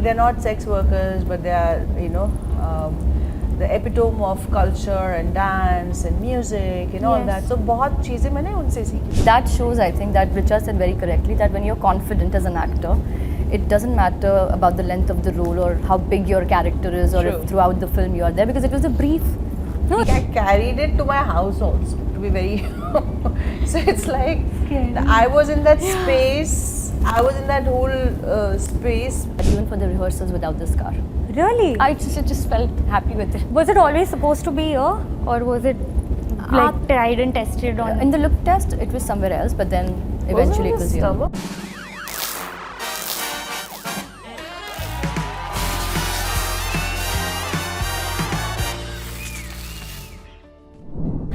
they're not sex workers, but they are, the epitome of culture and dance and music and all Yes. that. So बहुत चीज़ें मैंने उनसे सीखी. That shows, I think, that Richa said very correctly, that when you're confident as an actor, it doesn't matter about the length of the role or how big your character is or True. if throughout the film you are there, because it was a brief. No, I carried it to my house also, to be very. So it's like I was in that space. I was in that whole space. Even for the rehearsals without this car. Really? I just felt happy with it. Was it always supposed to be here, or was it like tried and tested on? In the look test, it was somewhere else, but then eventually it was here.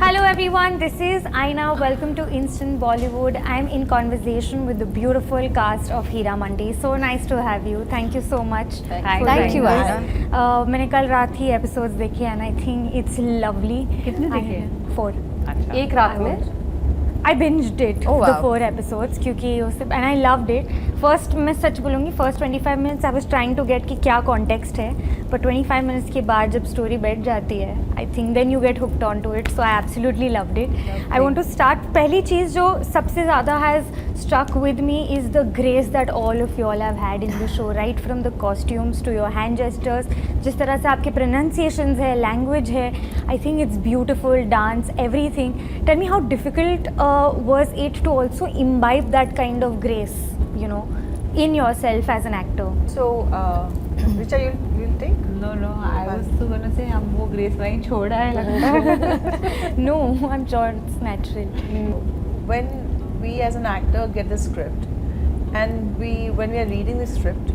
Hello everyone, this is Aina. Welcome to Instant Bollywood. I'm in conversation with the beautiful cast of Hira Mandi. So nice to have you. Thank you so much. Thank you, Aina. मैंने कल रात ही episodes देखे and I think it's lovely. कितने देखे हैं? 4. एक रात में? I binged it, Oh, the wow. 4 episodes, क्योंकि उससे and I loved it. First मैं सच बोलूँगी, first 25 minutes I was trying to get कि क्या context है, but 25 minutes के बाद जब story बैठ जाती है, I think then you get hooked onto it. So I absolutely loved it. I want to start. पहली चीज़ जो सबसे ज़्यादा has stuck with me is the grace that all of you all have had in the show, right from the costumes to your hand gestures, जिस तरह से आपके pronunciations है, language है, I think it's beautiful, dance, everything. Tell me how difficult was it to also imbibe that kind of grace, you know, in yourself as an actor? So, Richa, you'll take? No, I was तो gonna say हम वो grace वहीं छोड़ा है लगता है. No, I'm sure it's natural. When we as an actor get the script and when we are reading the script,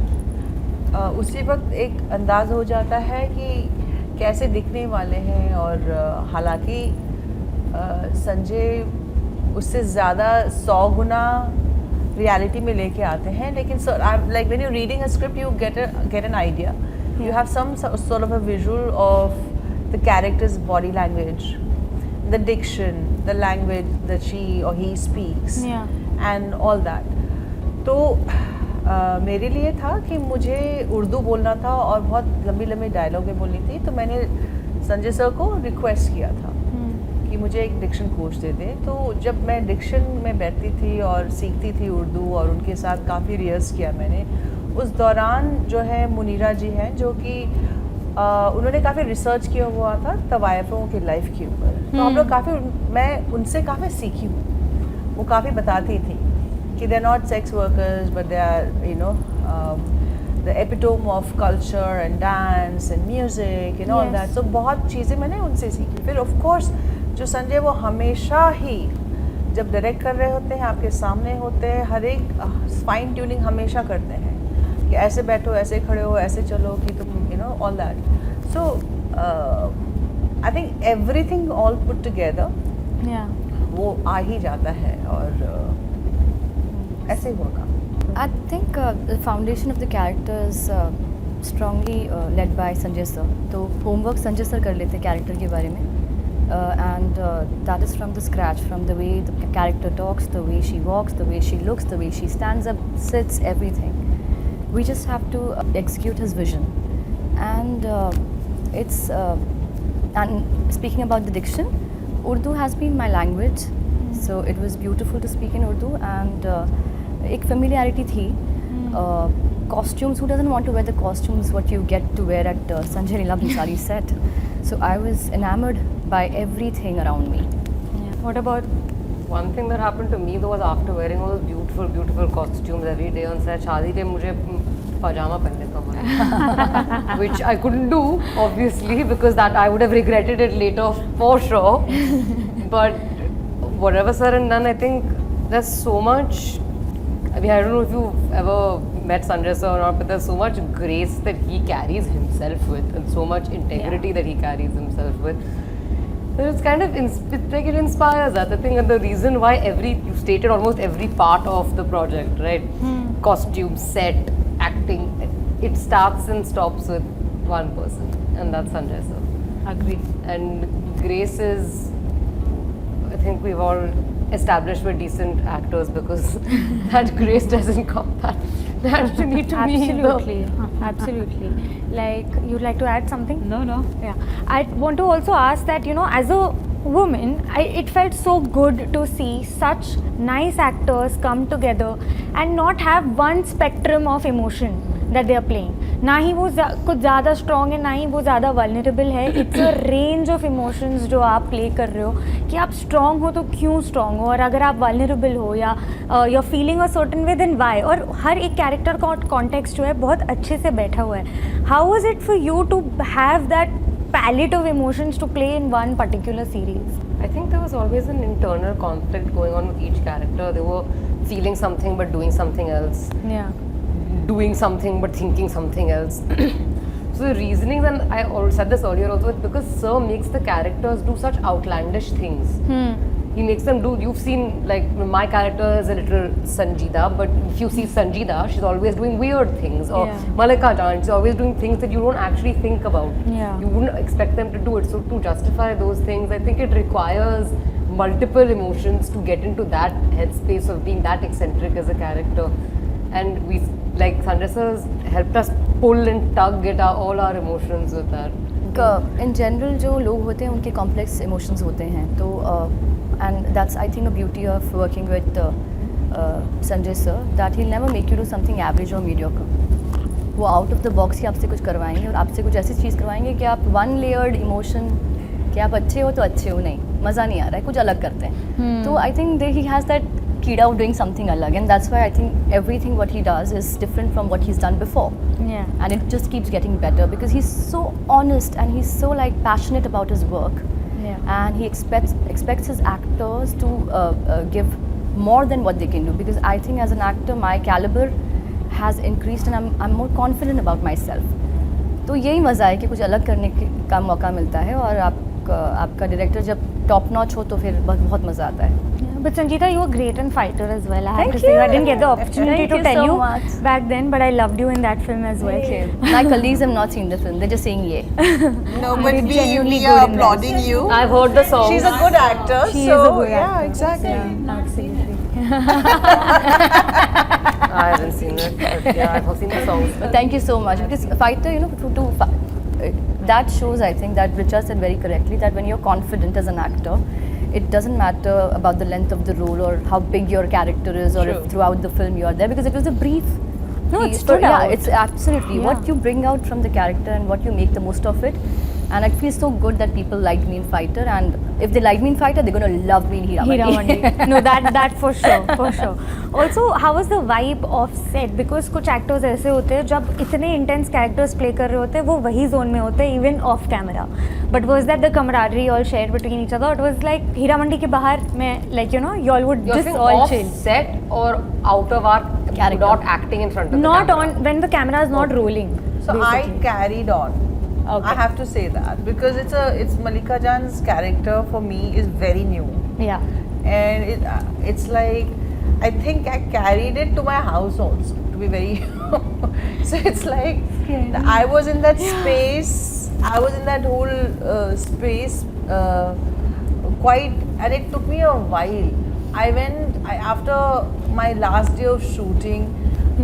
उसी वक्त एक अंदाज़ हो जाता है कि कैसे दिखने वाले हैं और हालांकि संजय उससे ज़्यादा 100 गुना रियलिटी में लेके आते हैं, लेकिन like when you reading a script you get an idea, you have some sort of a visual of the character's body language, the diction, the language that she or he speaks, and all that. तो मेरे लिए था कि मुझे उर्दू बोलना था और बहुत लंबी लंबी डायलॉगें बोलनी थी, तो मैंने संजय सर को रिक्वेस्ट किया था कि मुझे एक डिक्शन कोच दे दें. तो जब मैं डिक्शन में बैठती थी और सीखती थी उर्दू और उनके साथ काफ़ी रिहर्स किया मैंने, उस दौरान जो है मुनीरा जी हैं जो कि उन्होंने काफ़ी रिसर्च किया हुआ था तवायफ़ों की लाइफ के ऊपर, तो हम लोग मैं उनसे काफ़ी सीखी हूँ. वो काफ़ी बताती थी कि they are not sex workers but they are the epitome of culture and dance and music and all that. So बहुत चीज़ें मैंने उनसे सीखी. फिर of course जो संजय वो हमेशा ही जब डायरेक्ट कर रहे होते हैं आपके सामने होते हैं, हर एक फाइन ट्यूनिंग हमेशा करते हैं कि ऐसे बैठो, ऐसे खड़े हो, ऐसे चलो कि तुम all that. So I think everything all put together वो आ ही जाता है और ऐसे ही हुआ काम. I think the foundation of the character is strongly led by Sanjay sir. तो homework Sanjay sir कर लेते character के बारे में, and that is from the scratch, from the way the character talks, the way she walks, the way she looks, the way she stands up, sits, everything. We just have to execute his vision, and and speaking about the diction, Urdu has been my language, so it was beautiful to speak in Urdu, and एक familiarity थी. Costumes, who doesn't want to wear the costumes what you get to wear at Sanjay Leela Bhansali set? So I was enamored by everything around me. What about One thing that happened to me though was after wearing all those beautiful costumes every day on set, शादी पे मुझे pajama पहनने का मन, which I couldn't do obviously because that I would have regretted it later for sure. But whatever said and done, I think there's so much. I mean, I don't know if you've ever met Sanjay sir or not, but there's so much grace that he carries himself with, and so much integrity that he carries himself with. So it's kind of it's like it inspires us. I think, and the reason why you stated almost every part of the project, right? Costume, set, acting, it starts and stops with one person, and that's Sanjay sir. Agree. And grace is, I think we've all established we're decent actors because that grace doesn't come that naturally to me. Absolutely, absolutely. Like, you'd like to add something? No. Yeah, I want to also ask that, you know, as a woman, it felt so good to see such nice actors come together and not have one spectrum of emotion that they are playing. ना ही वो कुछ ज़्यादा strong है, ना ही वो ज़्यादा vulnerable है. It's a range of emotions जो आप play कर रहे हो कि आप strong हो तो क्यों strong हो, और अगर आप vulnerable हो या you're feeling a certain way then why, और हर एक character का context जो है बहुत अच्छे से बैठा हुआ है. How was it for you to have that palette of emotions to play in one particular series? I think there was always an internal conflict going on with each character. They were feeling something but doing something else. Yeah. Doing something but thinking something else. So the reasoning, and I said this earlier also, it's because Sir makes the characters do such outlandish things. He makes them do, you've seen, like, my character is a little Sanjida, but if you see Sanjida, she's always doing weird things. Or Yeah. Malika Jan, she's always doing things that you don't actually think about. Yeah. You wouldn't expect them to do it. So to justify those things, I think it requires multiple emotions to get into that headspace of being that eccentric as a character. And we, like, Sanjay sir's helped us pull and tug at all our emotions with that. In general जो लोग होते हैं उनके complex emotions होते हैं, तो and that's I think a beauty of working with Sanjay sir, that he never make you do something average और mediocre. वो आउट ऑफ द बॉक्स ही आपसे कुछ करवाएंगे और आपसे कुछ ऐसी चीज़ करवाएंगे कि आप वन लेयर्ड इमोशन, कि आप अच्छे हो तो अच्छे हो, नहीं मज़ा नहीं आ रहा है, कुछ अलग करते हैं. तो I think he has that कीड़ा of doing something alag, and that's why I think everything what he does is different from what he's done before. Yeah. And it just keeps getting better because he's so honest and he's so like passionate about his work. Yeah. And he expects his actors to give more than what they can do, because I think as an actor my caliber has increased and I'm more confident about myself. तो यही मज़ा है कि कुछ अलग करने का मौका मिलता है, और आपका डायरेक्टर जब टॉप नॉच हो तो फिर बहुत मज़ा आता है. But Sangeeta, you were great and fighter as well. I have Thank to say, I you. didn't get the opportunity Thank to you tell so you much. back then, but I loved you in that film as well. My colleagues have not seen the film, they're just saying yeah. No, You but did we genuinely are good in applauding you. I've heard the song. She's a good actor. She so, is a good yeah, actor. exactly. Yeah, absolutely. I haven't seen it, but yeah, I've seen the songs. But thank you so much, because fighter, you know, that shows, I think, that Richa said very correctly, that when you're confident as an actor, it doesn't matter about the length of the role or how big your character is, or True. if throughout the film you are there, because it was a brief. No, it piece. stood Yeah, out. it's absolutely what Yeah. you bring out from the character and what you make the most of it. And I feel so good that people liked me in Fighter, and if they like me in Fighter, they're going to love me in Hira Mandi. No, that for sure, for sure. Also, how was the vibe of set? Because कुछ actors ऐसे होते हैं जब इतने intense characters play कर रहे होते हैं, वो वही zone में होते हैं, even off camera. But was that the camaraderie all shared between each other? It was like Hira Mandi के बाहर में, like, you know, you all would You're just saying all off chill. set or out of our Character. not acting in front of Not the camera? on when the camera is not rolling. So basically. I carried on. Okay. I have to say that because it's Malika Jan's character for me is very new, Yeah. and it's like I think I carried it to my house also. To be very, so it's like I was in that space. I was in that whole space quite, and it took me a while. After my last day of shooting.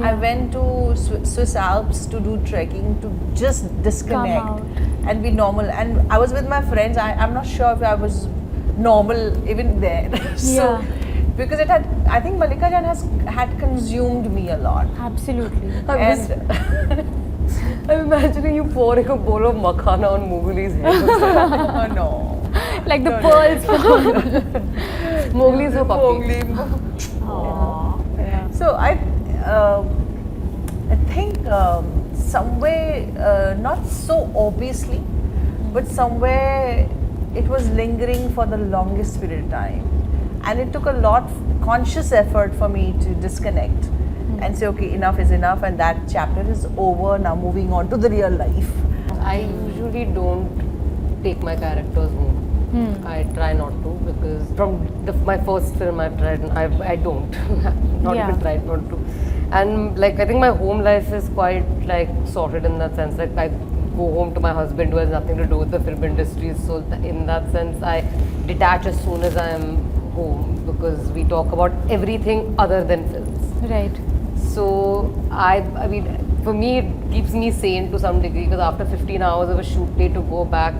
I went to Swiss Alps to do trekking, to just disconnect out. and be normal. And I was with my friends. I'm not sure if I was normal even there. So, because I think Malika Jan had consumed me a lot. Absolutely. And I'm imagining you pouring a bowl of makhana on Mowgli's head. oh no. Like the pearls from Mowgli's a puppy. So I think somewhere, not so obviously, but somewhere it was lingering for the longest period of time, and it took a lot conscious effort for me to disconnect and say, okay, enough is enough, and that chapter is over. Now moving on to the real life. I usually don't take my characters home. I try not to, because from my first film I don't. Not Yeah. even tried not to. And like I think my home life is quite like sorted in that sense. Like I go home to my husband who has nothing to do with the film industry. So in that sense I detach as soon as I am home, because we talk about everything other than films. Right. So I mean, for me, it keeps me sane to some degree because after 15 hours of a shoot day, to go back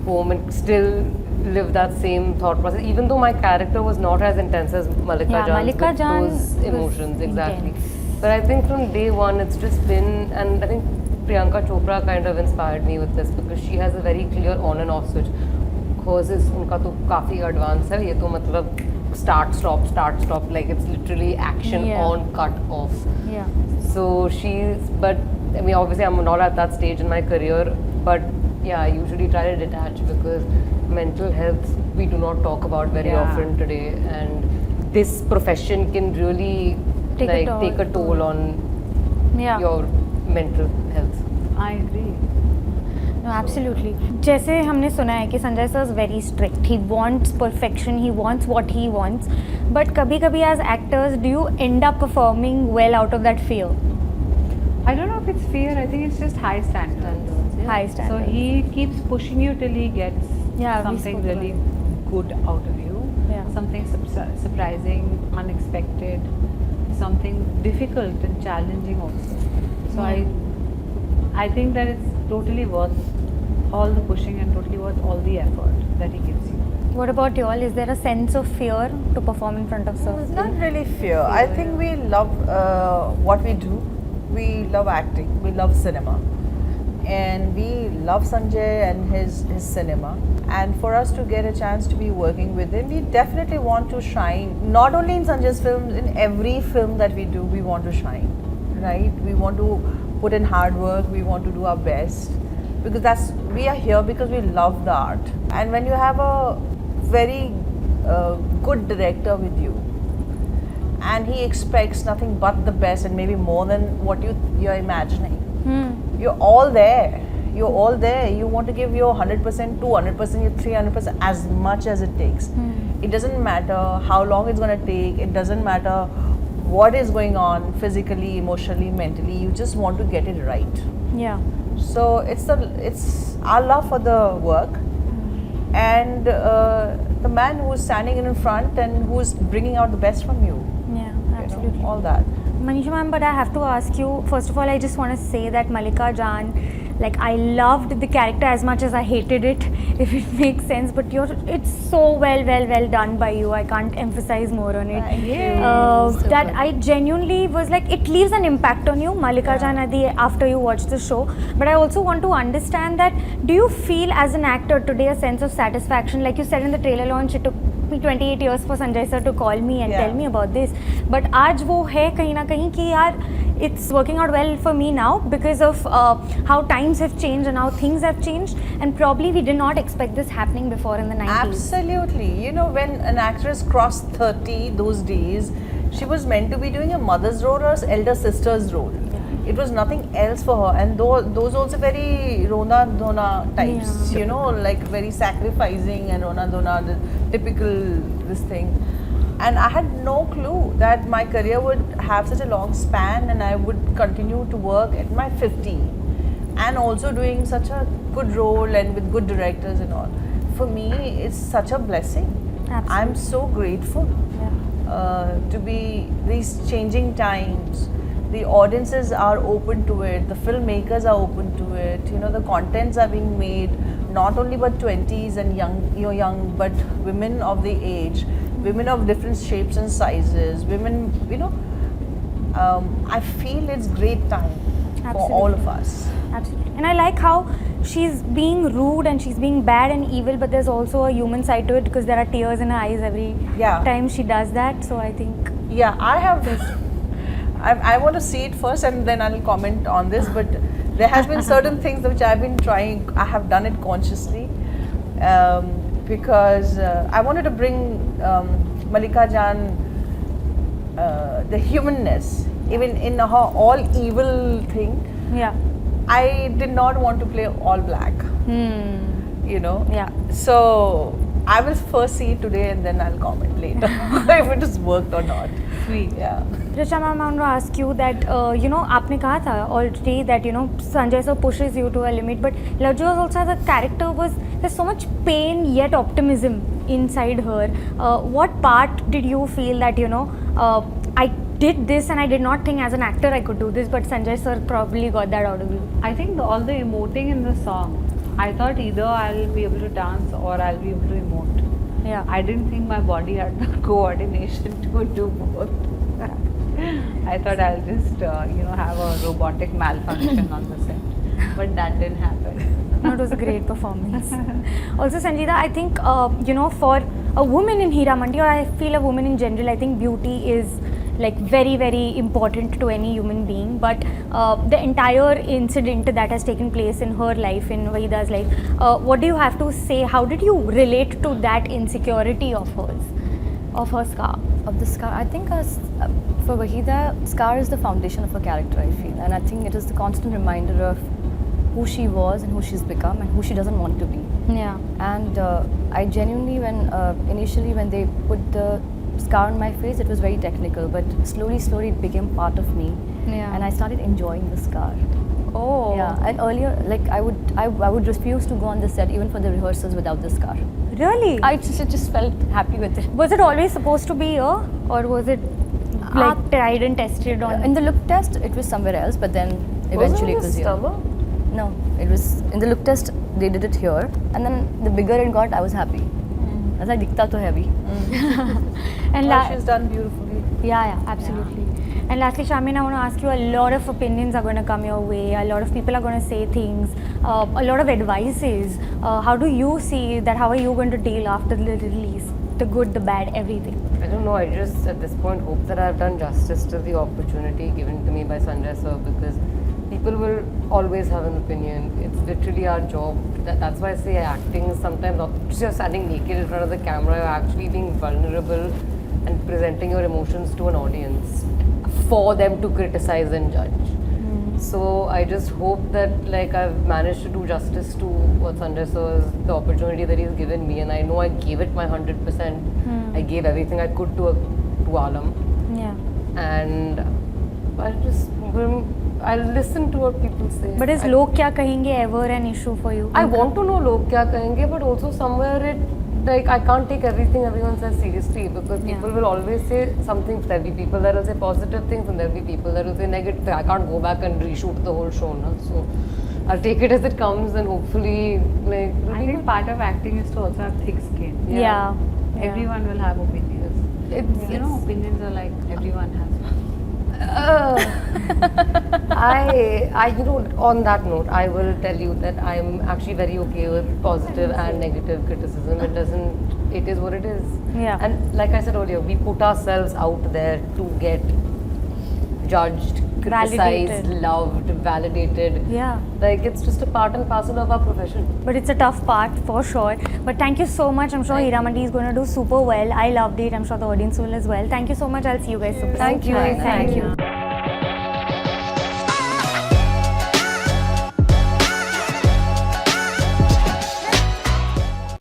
home and still live that same thought process, even though my character was not as intense as Malika Yeah, Jan's Malika with Jan those was emotions, exactly. intense. But I think from day one, it's just been, and I think Priyanka Chopra kind of inspired me with this because she has a very clear on and off switch. Hers is, उनका तो काफी advanced है, ये तो मतलब start stop, like it's literally action Yeah. on, cut off. Yeah. So but I mean, obviously, I'm not at that stage in my career, but yeah, I usually try to detach because mental health we do not talk about very Yeah. often today, and this profession can really take a toll on Yeah. your mental health. I agree. No, absolutely. जैसे हमने सुना है कि Sanjay sir is very strict, he wants perfection, he wants what he wants, but कभी कभी as actors do you end up performing well out of that fear? I don't know if it's fear. I think it's just high standards. Yeah. High So standards. he keeps pushing you till he gets Yeah, we something spoke really good out of you. Yeah. Something surprising, unexpected, something difficult and challenging also. So I think that it's totally worth all the pushing and totally worth all the effort that he gives you. What about you all? Is there a sense of fear to perform in front of sir? It's not really fear. I think we love what we do. We love acting. We love cinema. And we love Sanjay and his cinema. And for us to get a chance to be working with him, we definitely want to shine. Not only in Sanjay's films, in every film that we do, we want to shine. Right? We want to put in hard work. We want to do our best. Because we are here because we love the art. And when you have a very good director with you, and he expects nothing but the best and maybe more than what you're imagining. You're all there. You're all there. You want to give your 100%, 200%, your 300%, as much as it takes. It doesn't matter how long it's going to take. It doesn't matter what is going on physically, emotionally, mentally. You just want to get it right. Yeah. So it's our love for the work, and the man who's standing in front and who's bringing out the best from you. Yeah, You know, absolutely. all that. Manisha ma'am, but I have to ask you, first of all, I just want to say that Malika Jan, like I loved the character as much as I hated it, if it makes sense, but it's so well done by you. I can't emphasize more on it. Thank you. So That good. I genuinely was like, it leaves an impact on you, Malika Jan, after you watch the show. But I also want to understand that, do you feel as an actor today a sense of satisfaction? Like you said in the trailer launch, it took me 28 years for Sanjay sir to call me and Yeah. tell me about this. But आज वो है कहीं ना कहीं कि यार, it's working out well for me now because of how times have changed and how things have changed, and probably we did not expect this happening before in the 90s. Absolutely. You know, when an actress crossed 30 those days, she was meant to be doing a mother's role or elder sister's role. It was nothing else for her, and those also very Rona Dona types, Yeah. you know, like very sacrificing and Rona Dona, the typical this thing. And I had no clue that my career would have such a long span, and I would continue to work at my 50, and also doing such a good role and with good directors and all. For me, it's such a blessing. Absolutely. I'm so grateful Yeah. to be these changing times. The audiences are open to it, the filmmakers are open to it, you know, the contents are being made not only by 20s and young, but women of the age, women of different shapes and sizes, women, you know, I feel it's great time for all of us. Absolutely. And I like how she's being rude and she's being bad and evil, but there's also a human side to it because there are tears in her eyes every Yeah. time she does that. So I think, Yeah, I have this. I want to see it first and then I'll comment on this. But there has been certain things which I've been trying. I have done it consciously because I wanted to bring Malika Jan the humanness, even in her all evil thing. yeah. I did not want to play all black. You know. Yeah. So I will first see it today and then I'll comment later if it has worked or not. Sweet. Yeah. Richa ma'am, I want to ask you that, you know, आपने कहा था already that, you know, Sanjay sir pushes you to a limit, but Lajju also as a character there's so much pain yet optimism inside her. What part did you feel that, you know, I did this and I did not think as an actor I could do this, but Sanjay sir probably got that out of you. I think all the emoting in the song, I thought either I'll be able to dance or I'll be able to emote. Yeah. I didn't think my body had the coordination to do both. I thought I'll just, have a robotic malfunction on the set. But that didn't happen. No, it was a great performance. Also, Sangeeta, I think, for a woman in Heeramandi, or I feel a woman in general, I think beauty is like very, very important to any human being. But the entire incident that has taken place in her life, in Wahida's life, what do you have to say? How did you relate to that insecurity of hers, of her scar? Of the scar, I think for Wahida, scar is the foundation of her character, I feel. And I think it is the constant reminder of who she was and who she's become and who she doesn't want to be. Yeah. And I genuinely, initially when they put the scar on my face, it was very technical, but slowly it became part of me. Yeah. And I started enjoying the scar. Oh. Yeah, and earlier, like I would refuse to go on the set even for the rehearsals without the scar. Really? I just felt happy with it. Was it always supposed to be here, or was it like tried and tested on? In the look test, it was somewhere else, but then eventually it was here. stomach? No, it was in the look test. They did it here, and then the bigger it got, I was happy. I was like, "Dikta to heavy." And Well, she's done beautifully. yeah, absolutely. And lastly, Shamin, I want to ask you, a lot of opinions are going to come your way. A lot of people are going to say things. A lot of advices. How do you see that? How are you going to deal after the release? The good, the bad, everything. I don't know, I just at this point hope that I've done justice to the opportunity given to me by Sanjay sir, because people will always have an opinion. It's literally our job. That's why I say acting is sometimes not just you're standing naked in front of the camera, you're actually being vulnerable and presenting your emotions to an audience for them to criticize and judge. So I just hope that I've managed to do justice to what Sanjay sir is, the opportunity that he's given me, and I know I gave it my 100%. I gave everything I could to Alam, Yeah. and I'll listen to what people say. But is log kya kahenge ever an issue for you? I want to know log kya kahenge, but also somewhere I can't take everything everyone says seriously, because people will always say something. There'll be people that will say positive things and there'll be people that will say negative. I can't go back and reshoot the whole show, no? So I'll take it as it comes, and hopefully I think part of acting is to also have thick skin. Yeah. Everyone will have opinions. Opinions are like everyone has one. On that note, I will tell you that I'm actually very okay with positive and negative criticism. It is what it is. Yeah. And like I said earlier, we put ourselves out there to get judged, criticized, Validated. loved, validated. Yeah. It's just a part and parcel of our profession. But it's a tough part for sure. But thank you so much. I'm sure Heeramandi is going to do super well. I loved it. I'm sure the audience will as well. Thank you so much. I'll see you guys soon. Thank you. Thank you.